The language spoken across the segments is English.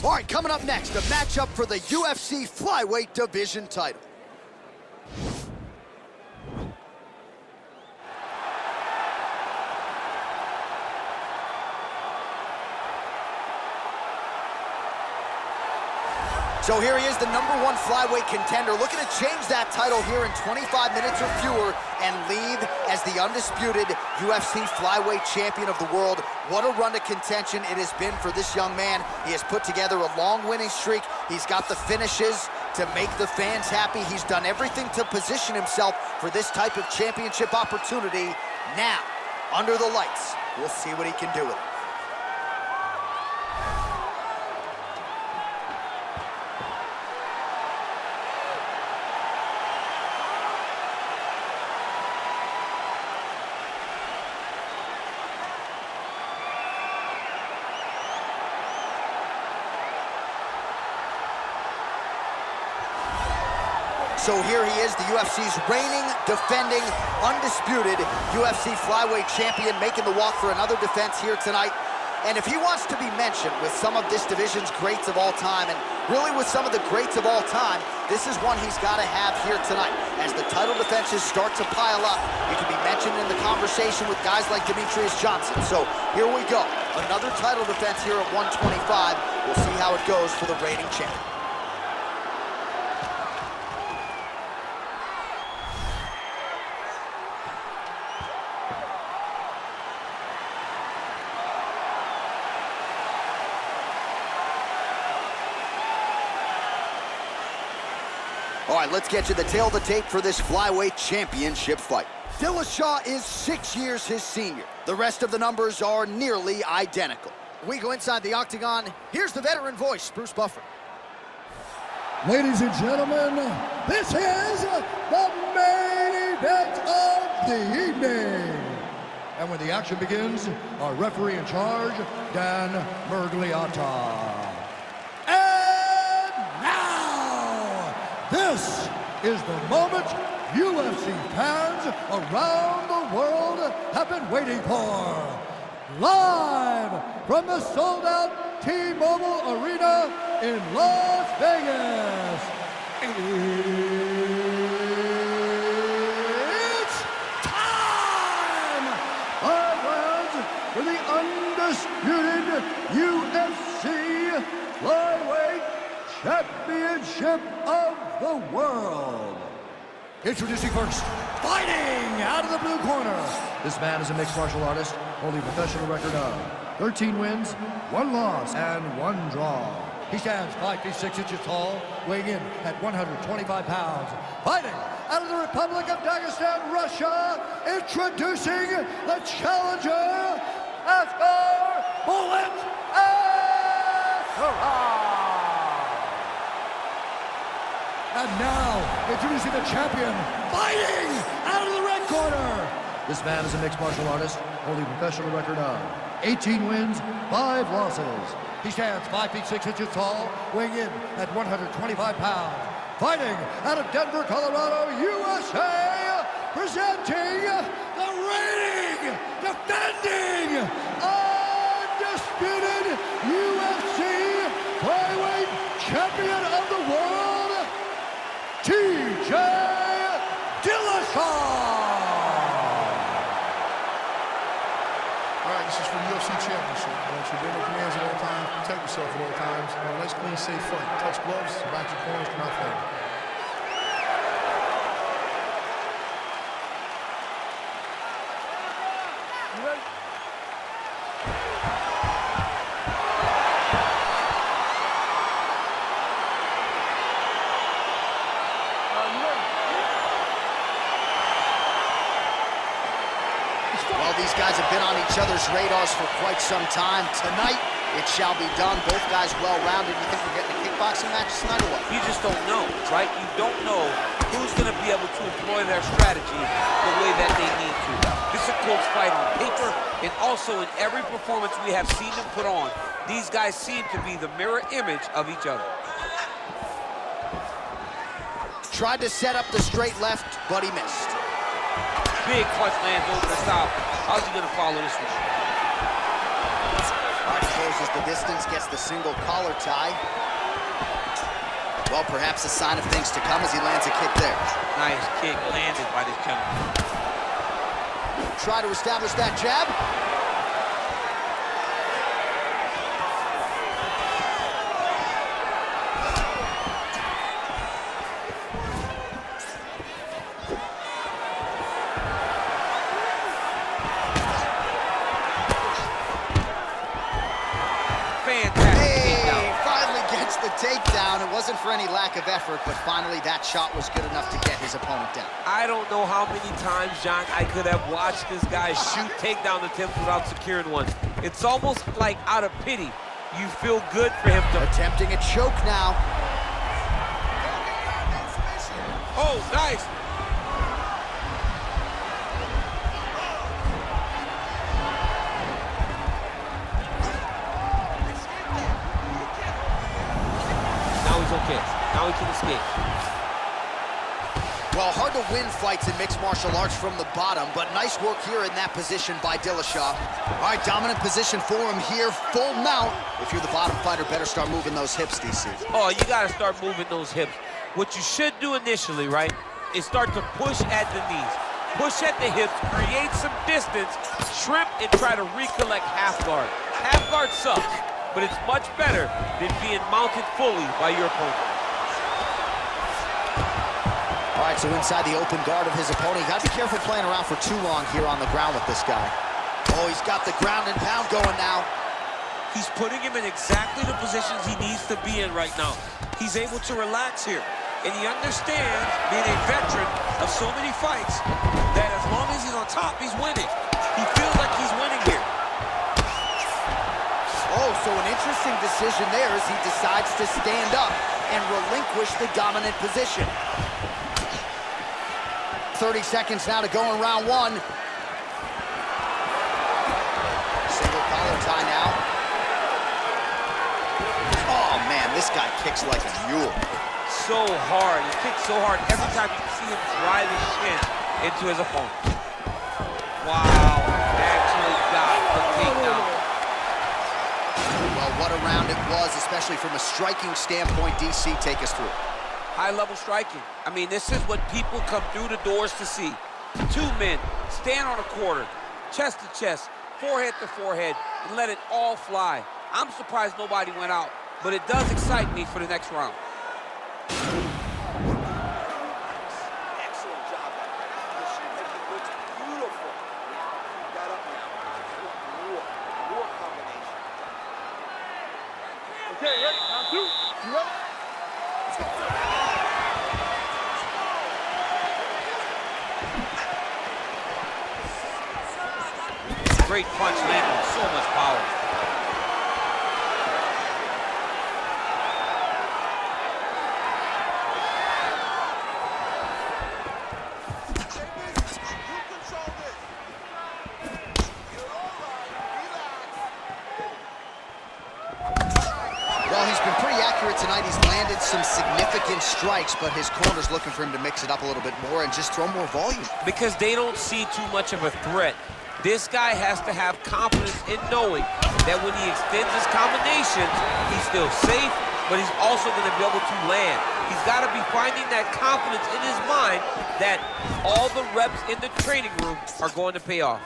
All right, coming up next, a matchup for the UFC flyweight division title. So here he is, the #1 flyweight contender, looking to change that title here in 25 minutes or fewer and leave as the undisputed UFC flyweight champion of the world. What a run to contention it has been for this young man. He has put together a long winning streak. He's got the finishes to make the fans happy. He's done everything to position himself for this type of championship opportunity. Now, under the lights, we'll see what he can do with it. So here he is, the UFC's reigning, defending, undisputed UFC flyweight champion, making the walk for another defense here tonight. And if he wants to be mentioned with some of this division's greats of all time, and really with some of the greats of all time, this is one he's got to have here tonight. As the title defenses start to pile up, he can be mentioned in the conversation with guys like Demetrius Johnson. So here we go, another title defense here at 125. We'll see how it goes for the reigning champion. All right, let's get you the tail of the tape for this flyweight championship fight. Dillashaw is 6 years his senior. The rest of the numbers are nearly identical. We go inside the octagon. Here's the veteran voice, Bruce Buffer. Ladies and gentlemen, this is the main event of the evening. And when the action begins, our referee in charge, Dan Mergliata. This is the moment UFC fans around the world have been waiting for. Live from the sold-out T-Mobile Arena in Las Vegas. It's time! My friends, for the undisputed UFC flyweight championship of the world. Introducing first, fighting out of the blue corner. This man is a mixed martial artist, holding a professional record of 13 wins, 1 loss, and 1 draw. He stands 5 feet 6 inches tall, weighing in at 125 pounds. Fighting out of the Republic of Dagestan, Russia, introducing the challenger, Askar Askarov. And now, introducing the champion, fighting out of the red corner. This man is a mixed martial artist, holding a professional record of 18 wins, 5 losses. He stands 5 feet 6 inches tall, weighing in at 125 pounds. Fighting out of Denver, Colorado, USA, presenting the reigning, defending, undisputed UFC flyweight champion of the world, TJ Dillashaw! All right, this is for the UFC Championship. I want you to obey the commands at all times, protect yourself at all times. Nice, clean, safe fight. Touch gloves, back your corners, come out fighting. You ready? Well, these guys have been on each other's radars for quite some time. Tonight, it shall be done. Both guys well-rounded. You think we're getting a kickboxing match tonight or what? You just don't know, right? You don't know who's going to be able to employ their strategy the way that they need to. This is a close fight on paper, and also in every performance we have seen them put on. These guys seem to be the mirror image of each other. Tried to set up the straight left, but he missed. Big punch lands over the top. How's he going to follow this one? All right, closes the distance, gets the single collar tie. Well, perhaps a sign of things to come as he lands a kick there. Nice kick landed by this gentleman. Try to establish that jab. Takedown. It wasn't for any lack of effort, but finally that shot was good enough to get his opponent down. I don't know how many times, John, I could have watched this guy shoot takedown attempts without securing one. It's almost like out of pity. You feel good for him to... Attempting a choke now. Oh, nice. Okay, now he can escape. Well, hard to win fights in mixed martial arts from the bottom, but nice work here in that position by Dillashaw. All right, dominant position for him here, full mount. If you're the bottom fighter, better start moving those hips, DC. Oh, you gotta start moving those hips. What you should do initially, right, is start to push at the knees. Push at the hips, create some distance, shrimp, and try to recollect half guard. Half guard sucks, but it's much better than being mounted fully by your opponent. All right, so inside the open guard of his opponent, you gotta be careful playing around for too long here on the ground with this guy. Oh, he's got the ground and pound going now. He's putting him in exactly the positions he needs to be in right now. He's able to relax here, and he understands, being a veteran of so many fights, that as long as he's on top, he's winning. He feels like he's winning here. Oh, so an interesting decision there as he decides to stand up and relinquish the dominant position. 30 seconds now to go in round one. Single collar tie now. Oh, man, this guy kicks like a mule. So hard. He kicks so hard every time you see him drive his shin into his opponent. Wow, actually got the takedown. Well, what a round it was, especially from a striking standpoint. DC, take us through. High-level striking. I mean, this is what people come through the doors to see. Two men, stand on a quarter, chest to chest, forehead to forehead, and let it all fly. I'm surprised nobody went out, but it does excite me for the next round. Excellent job. The shooting looks beautiful. Got up now. More combination. Okay, ready? Round two. You ready? Let's go. Great punch landed with so much power. Well, he's been pretty accurate tonight. He's landed some significant strikes, but his corner's looking for him to mix it up a little bit more and just throw more volume. Because they don't see too much of a threat. This guy has to have confidence in knowing that when he extends his combinations, he's still safe, but he's also going to be able to land. He's got to be finding that confidence in his mind that all the reps in the training room are going to pay off.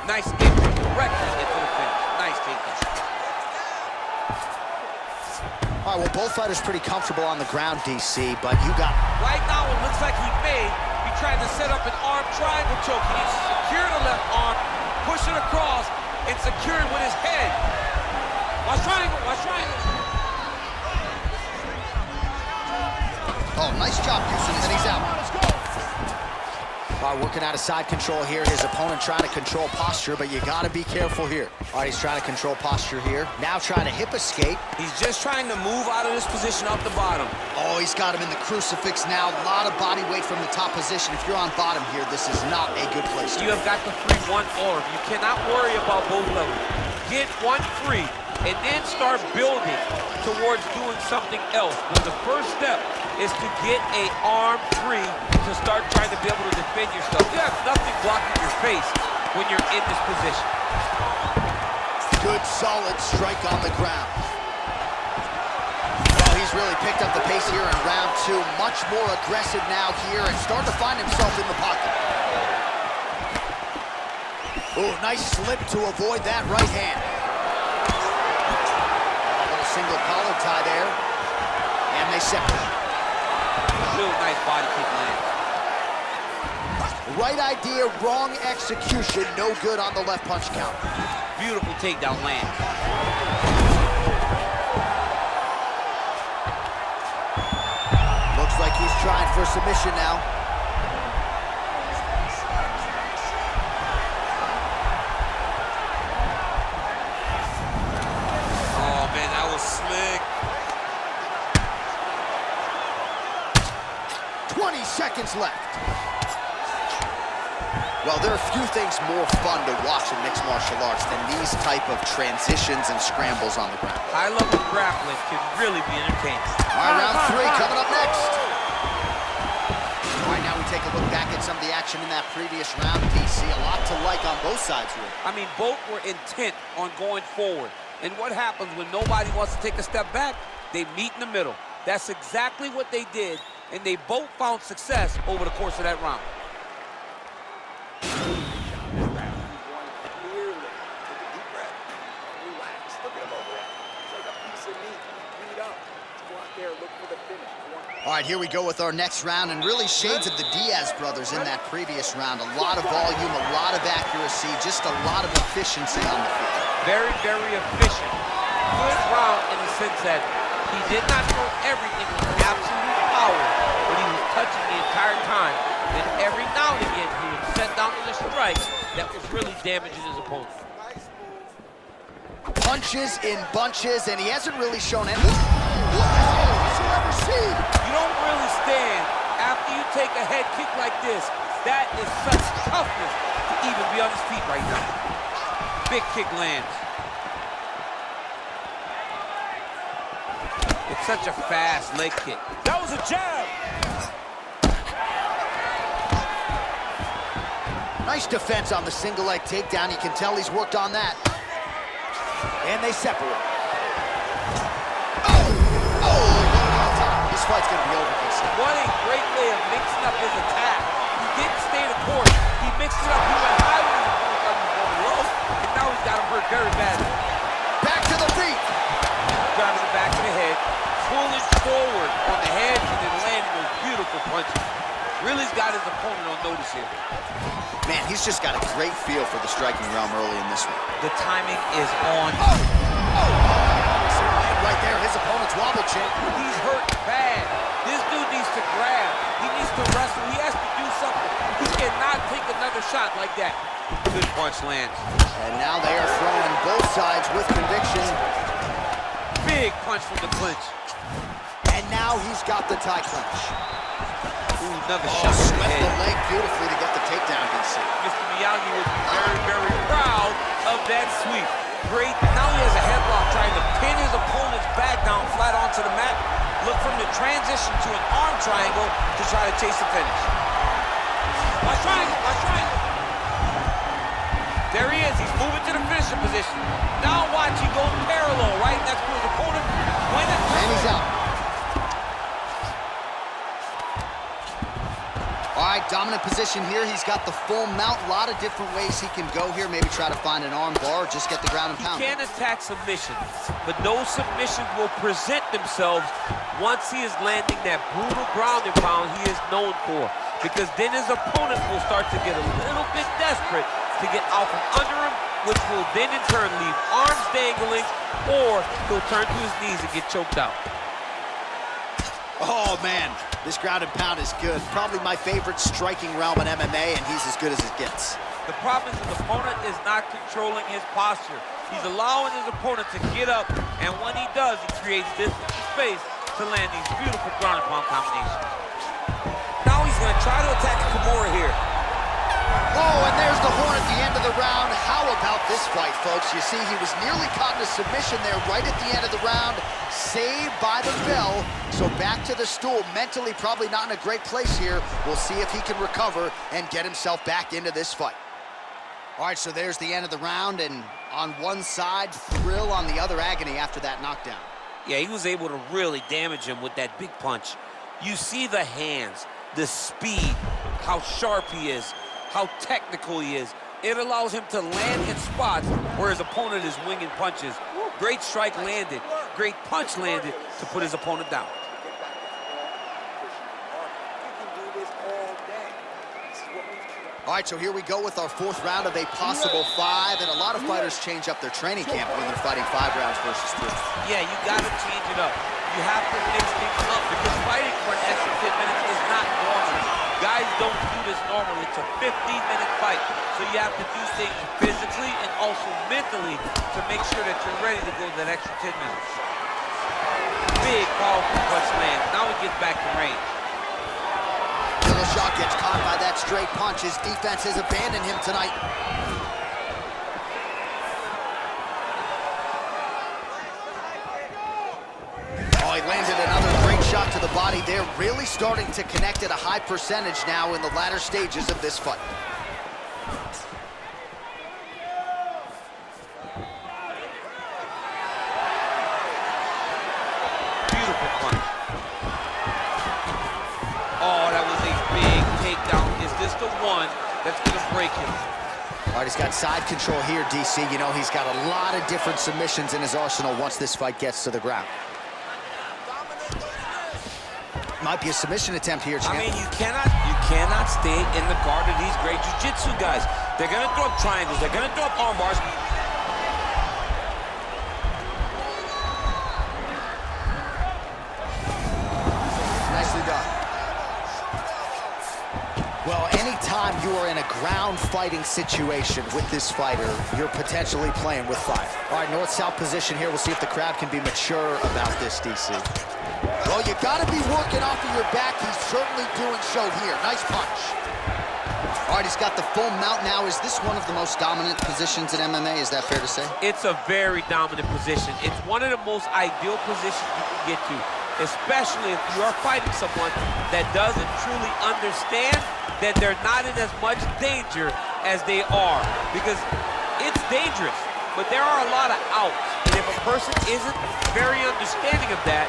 Nice entry directly into the finish. Nice takedown. All right, well, both fighters pretty comfortable on the ground, DC, but you got... Right now, it looks like he tried to set up an arm triangle choke. He needs to secure the left arm, push it across, and secure it with his head. Watch triangle, watch triangle. Oh, nice job, Houston, and he's out. All right, working out of side control here. His opponent trying to control posture, but you gotta be careful here. All right, he's trying to control posture here. Now trying to hip escape. He's just trying to move out of this position off the bottom. Oh, he's got him in the crucifix now. A lot of body weight from the top position. If you're on bottom here, this is not a good place to You have got the 3-1 arm. You cannot worry about both levels. Get 1-3, and then start building towards doing something else. But the first step is to get an arm 3 to start trying to be able to defend yourself. You have nothing blocking your face when you're in this position. Good, solid strike on the ground. Well, he's really picked up the pace here in round 2. Much more aggressive now here and starting to find himself in the pocket. Oh, nice slip to avoid that right hand. A little single collar tie there. And they separate. Real nice body kick land. Right idea, wrong execution. No good on the left punch count. Beautiful takedown land. Looks like he's trying for submission now. Oh, man, that was slick. 20 seconds left. Well, there are few things more fun to watch in mixed martial arts than these type of transitions and scrambles on the ground. High-level grappling can really be entertaining. All right, round 3 coming up next. All right, now we take a look back at some of the action in that previous round. DC, a lot to like on both sides here. I mean, both were intent on going forward. And what happens when nobody wants to take a step back? They meet in the middle. That's exactly what they did, and they both found success over the course of that round. All right, here we go with our next round, and really shades of the Diaz brothers in that previous round. A lot of volume, a lot of accuracy, just a lot of efficiency on the field. Very, very efficient. Good round in the sense that he did not throw everything with absolute power, but he was touching the entire time. And every now and again, he would set down with a strike that was really damaging his opponent. Punches in bunches, and he hasn't really shown any. You don't really stand after you take a head kick like this. That is such toughness to even be on his feet right now. Big kick lands. It's such a fast leg kick. That was a jab. Nice defense on the single leg takedown. You can tell he's worked on that. And they separate. This fight's gonna be over, Chris. What a great way of mixing up his attack. He didn't stay the course. He mixed it up. He went high with his opponent, thought he was going low, and now he's got him hurt very badly. Back to the feet. Driving the back of the head, pulling forward on the head, and then landing those beautiful punches. Really's got his opponent on notice here. Man, he's just got a great feel for the striking realm early in this one. The timing is on. Right there, his opponent's wobble check. He's hurt bad. This dude needs to grab. He needs to wrestle. He has to do something. He cannot take another shot like that. Good punch lands. And now they are throwing both sides with conviction. Big punch from the clinch. And now he's got the tie clinch. Ooh, another shot to the Swept head. the leg beautifully to get the takedown, DC. Mr. Miyagi would be very, very proud of that sweep. Great. Now he has a headlock trying to pin his opponent's back down flat onto the mat. Look from the transition to an arm triangle to try to chase the finish. Watch triangle, watch triangle. There he is. He's moving to the finishing position. Now watch, he goes parallel, right? That's where his opponent went. And he's out. All right, dominant position here. He's got the full mount. A lot of different ways he can go here. Maybe try to find an arm bar or just get the ground and pound. He can attack submissions, but those submissions will present themselves once he is landing that brutal ground and pound he is known for. Because then his opponent will start to get a little bit desperate to get out from under him, which will then in turn leave arms dangling, or he'll turn to his knees and get choked out. Oh, man, this ground and pound is good. Probably my favorite striking realm in MMA, and he's as good as it gets. The problem is his opponent is not controlling his posture. He's allowing his opponent to get up, and when he does, he creates distance and space to land these beautiful ground and pound combinations. Now he's going to try to attack Kimura here. Oh, and there's the horn at the end of the round. How about this fight, folks? You see, he was nearly caught in a submission there right at the end of the round. Saved by the bell. So back to the stool. Mentally probably not in a great place here. We'll see if he can recover and get himself back into this fight. All right, so there's the end of the round, and On one side, thrill on the other, agony after that knockdown. Yeah, he was able to really damage him with that big punch. You see the hands, the speed, how sharp he is, how technical he is. It allows him to land in spots where his opponent is winging punches. Great strike landed, great punch landed to put his opponent down. All right, so here we go with our fourth round of a possible 5, and a lot of fighters change up their training camp when they're fighting 5 rounds versus 3. Yeah, you got to change it up. You have to mix things up because fighting for an extra 10 minutes is not normal. Guys don't do this normally. It's a 15-minute fight, so you have to do things physically and also mentally to make sure that you're ready to go that extra 10 minutes. Big, powerful punch land. Now he gets back to range. Dillashaw gets caught by that straight punch. His defense has abandoned him tonight. Oh, he landed another great shot to the body. They're really starting to connect at a high percentage now in the latter stages of this fight. Beautiful punch. Oh, that was a big takedown. Is this the one that's going to break him? All right, he's got side control here, DC. You know, he's got a lot of different submissions in his arsenal once this fight gets to the ground. Might be a submission attempt here, champ. I mean, you cannot stay in the guard of these great jiu-jitsu guys. They're going to throw up triangles. They're going to throw up arm bars. Nicely done. Well, anytime you are in a ground fighting situation with this fighter, you're potentially playing with fire. All right, north-south position here. We'll see if the crowd can be mature about this, DC. Well, you got to be working off of your back. He's certainly doing so here. Nice punch. All right, he's got the full mount now. Is this one of the most dominant positions in MMA? Is that fair to say? It's a very dominant position. It's one of the most ideal positions you can get to, especially if you are fighting someone that doesn't truly understand that they're not in as much danger as they are. Because it's dangerous, but there are a lot of outs. And if a person isn't very understanding of that,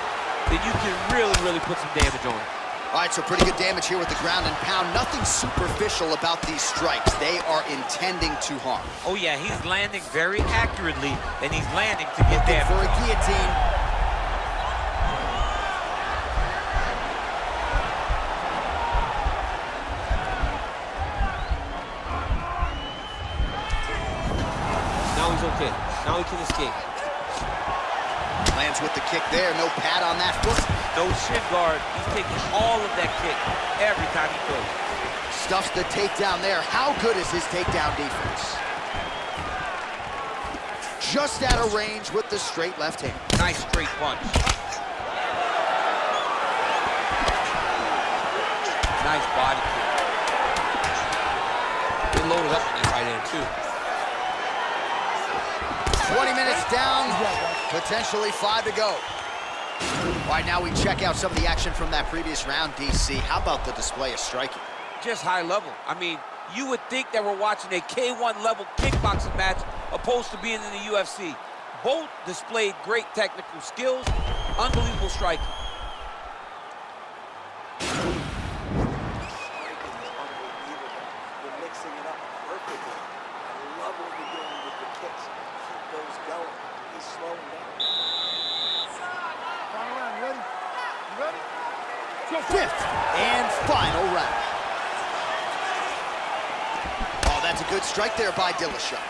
then you can really put some damage on it. All right, so pretty good damage here with the ground and pound. Nothing superficial about these strikes. They are intending to harm. Oh, yeah, he's landing very accurately, and he's landing to get damage. For a guillotine. Now he's okay. Now he can escape. Lands with the kick there. No pad on that foot. No shin guard. He's taking all of that kick every time he throws. Stuffs the takedown there. How good is his takedown defense? Just out of range with the straight left hand. Nice straight punch. Nice body kick. They loaded up on that right hand, too. 20 minutes down, potentially 5 to go. All right, now we check out some of the action from that previous round, DC. How about the display of striking? Just high level. I mean, you would think that we're watching a K1 level kickboxing match opposed to being in the UFC. Both displayed great technical skills, unbelievable striking. You're mixing it up perfectly. I love what you're doing with the kicks. Keep those going. He's slowing down. Final round, you ready? You ready? Fifth and final round. Oh, that's a good strike there by Dillashaw.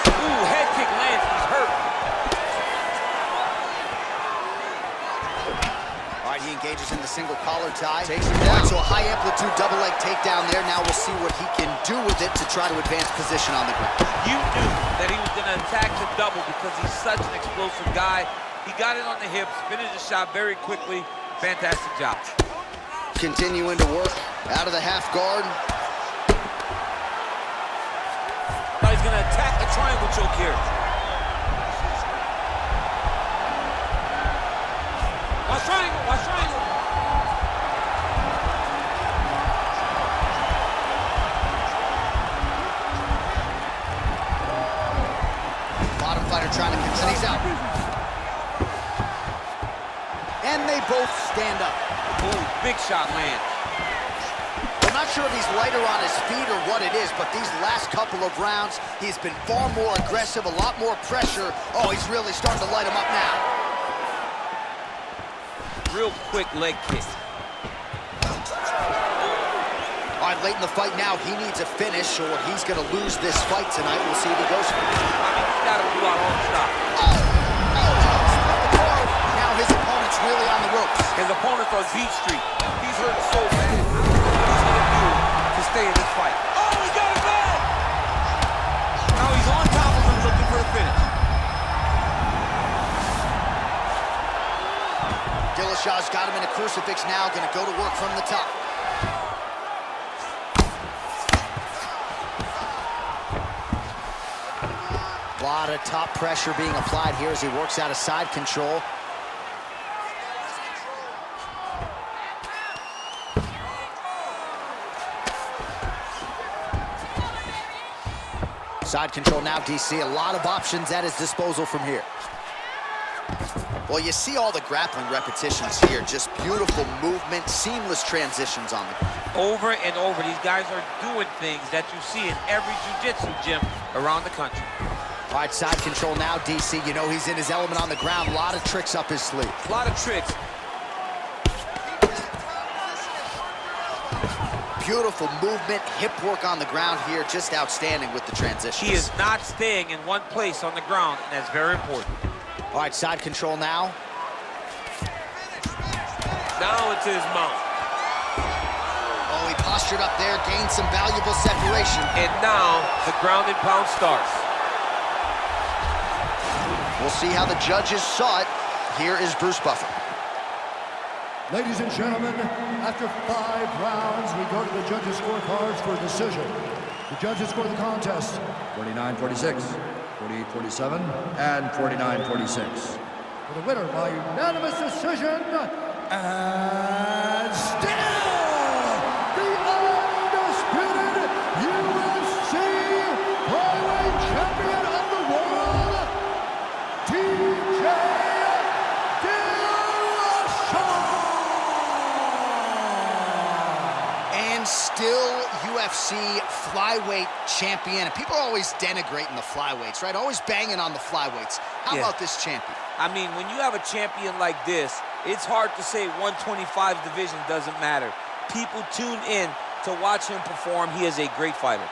Ooh, head kick lands. He's hurt. All right, he engages in the single collar tie. Takes him down. So a high amplitude double leg takedown there. Now we'll see what he can do with it to try to advance position on the ground. You knew that he was going to attack the double because he's such an explosive guy. He got it on the hips, finished the shot very quickly. Fantastic job. Continuing to work out of the half guard. Now he's going to attack the triangle choke here. Watch triangle, watch triangle. Bottom fighter trying to control. He's out. And they both stand up. Ooh, big shot lands. I'm not sure if he's lighter on his feet or what it is, but these last couple of rounds, he's been far more aggressive, a lot more pressure. Oh, he's really starting to light him up now. Real quick leg kick. All right, late in the fight now, he needs a finish or he's going to lose this fight tonight. We'll see if he goes for it. I mean, he's got to do out all stop. Now his opponent's really on the ropes. His opponent's on Beat Street. He's hurt so bad. He's going to do to stay in this fight. Oh, he got it back! Now he's on top of him looking for the finish. Dillashaw's got him in a crucifix now, going to go to work from the top. A lot of top pressure being applied here as he works out of side control. Side control now, DC. A lot of options at his disposal from here. Well, you see all the grappling repetitions here. Just beautiful movement, seamless transitions on the ground. Over and over, these guys are doing things that you see in every jiu-jitsu gym around the country. All right, side control now, DC. You know he's in his element on the ground. A lot of tricks up his sleeve. A lot of tricks. Beautiful movement, hip work on the ground here. Just outstanding with the transitions. He is not staying in one place on the ground, and that's very important. All right, side control now. Now into his mouth. Oh, he postured up there, gained some valuable separation. And now the ground and pound starts. We'll see how the judges saw it. Here is Bruce Buffer. Ladies and gentlemen, after 5 rounds, we go to the judges' scorecards for a decision. The judges score the contest 49-46, 48-47, and 49-46. For the winner by unanimous decision, and still the undisputed UFC flyweight champion of the world, DJ Dillashaw! And still UFC flyweight champion. And people are always denigrating the flyweights, right? Always banging on the flyweights. How about this champion? I mean, when you have a champion like this, it's hard to say 125 division doesn't matter. People tune in to watch him perform. He is a great fighter.